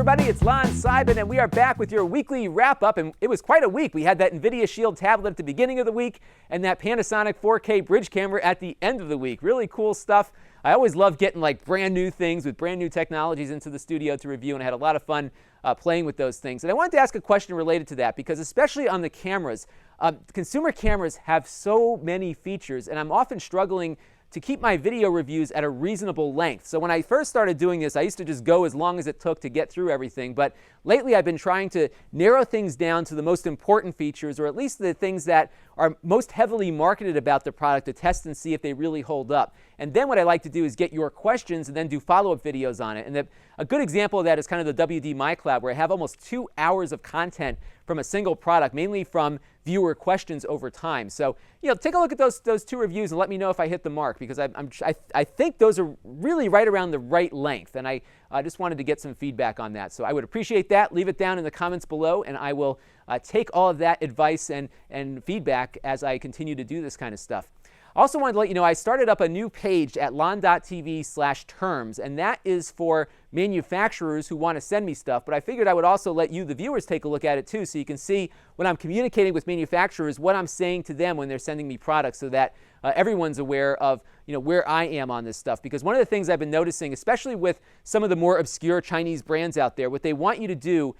everybody, it's Lon.TV, and we are back with your weekly wrap-up, and it was quite a week. We had that Nvidia SHIELD Tablet at the beginning of the week, and that Panasonic 4K bridge camera at the end of the week. Really cool stuff. I always love getting like brand new things with brand new technologies into the studio to review, and I had a lot of fun playing with those things. And I wanted to ask a question related to that, because especially on the cameras, consumer cameras have so many features, and I'm often struggling to keep my video reviews at a reasonable length. So when I first started doing this, I used to just go as long as it took to get through everything. But lately I've been trying to narrow things down to the most important features, or at least the things that are most heavily marketed about the product, to test and see if they really hold up. And then what I like to do is get your questions and then do follow-up videos on it. And a good example of that is kind of the WD My Cloud, where I have almost 2 hours of content from a single product, mainly from viewer questions over time. So, take a look at those 2 reviews and let me know if I hit the mark, because I think those are really right around the right length, and I just wanted to get some feedback on that. So I would appreciate that. Leave it down in the comments below, and I will take all of that advice and feedback as I continue to do this kind of stuff. I also wanted to let you know I started up a new page at Lon.TV/terms, and that is for manufacturers who want to send me stuff, but I figured I would also let you, the viewers, take a look at it too, so you can see when I'm communicating with manufacturers what I'm saying to them when they're sending me products, so that everyone's aware of where I am on this stuff. Because one of the things I've been noticing, especially with some of the more obscure Chinese brands out there, what they want you to do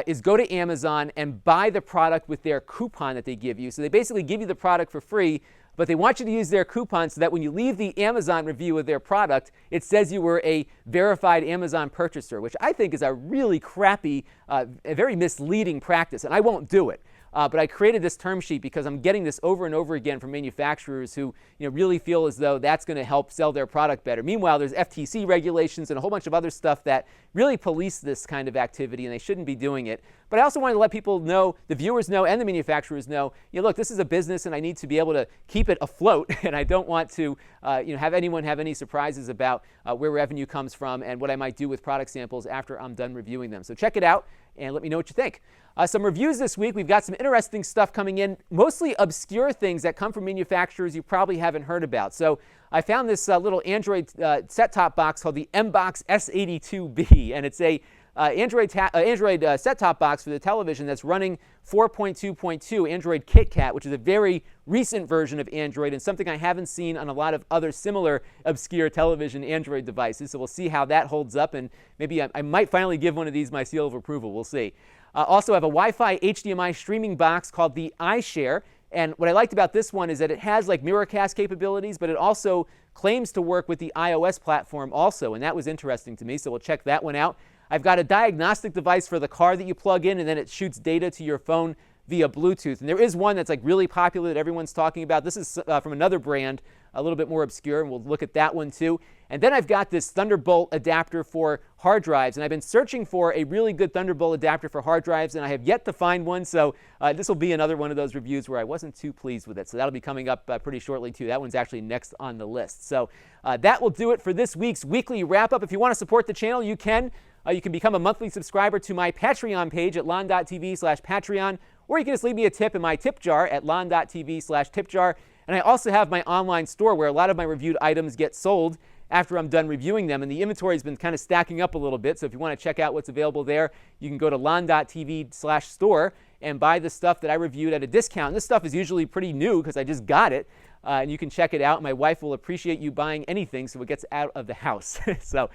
is go to Amazon and buy the product with their coupon that they give you. So they basically give you the product for free, but they want you to use their coupon so that when you leave the Amazon review of their product, it says you were a verified Amazon purchaser, which I think is a really crappy, a very misleading practice, and I won't do it. But I created this term sheet because I'm getting this over and over again from manufacturers who really feel as though that's going to help sell their product better. Meanwhile, there's FTC regulations and a whole bunch of other stuff that really police this kind of activity, and they shouldn't be doing it. But I also wanted to let people know, the viewers know, and the manufacturers know, look, this is a business, and I need to be able to keep it afloat, and I don't want to have anyone have any surprises about where revenue comes from and what I might do with product samples after I'm done reviewing them. So check it out and let me know what you think. Some reviews this week. We've got some interesting stuff coming in, mostly obscure things that come from manufacturers you probably haven't heard about. So I found this little Android set-top box called the MBox S82B, and it's a Android set-top box for the television that's running 4.2.2 Android KitKat, which is a very recent version of Android and something I haven't seen on a lot of other similar obscure television Android devices. So we'll see how that holds up, and maybe I might finally give one of these my seal of approval. We'll see. Also, I have a Wi-Fi HDMI streaming box called the iShare. And what I liked about this one is that it has like Miracast capabilities, but it also claims to work with the iOS platform also, and that was interesting to me, so we'll check that one out. I've got a diagnostic device for the car that you plug in, and then it shoots data to your phone via Bluetooth. And there is one that's like really popular that everyone's talking about. This is from another brand, a little bit more obscure, and we'll look at that one too. And then I've got this Thunderbolt adapter for hard drives, and I've been searching for a really good Thunderbolt adapter for hard drives, and I have yet to find one, so this will be another one of those reviews where I wasn't too pleased with it. So that'll be coming up pretty shortly too. That one's actually next on the list. So that will do it for this week's Weekly Wrap-Up. If you want to support the channel, you can. You can become a monthly subscriber to my Patreon page at Lon.TV/Patreon, or you can just leave me a tip in my tip jar at Lon.TV/tipjar. And I also have my online store where a lot of my reviewed items get sold after I'm done reviewing them, and the inventory has been kind of stacking up a little bit. So if you want to check out what's available there, you can go to Lon.TV/store and buy the stuff that I reviewed at a discount. And this stuff is usually pretty new because I just got it, and you can check it out. My wife will appreciate you buying anything so it gets out of the house. So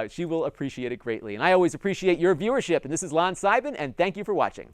she will appreciate it greatly. And I always appreciate your viewership. And this is Lon.TV, and thank you for watching.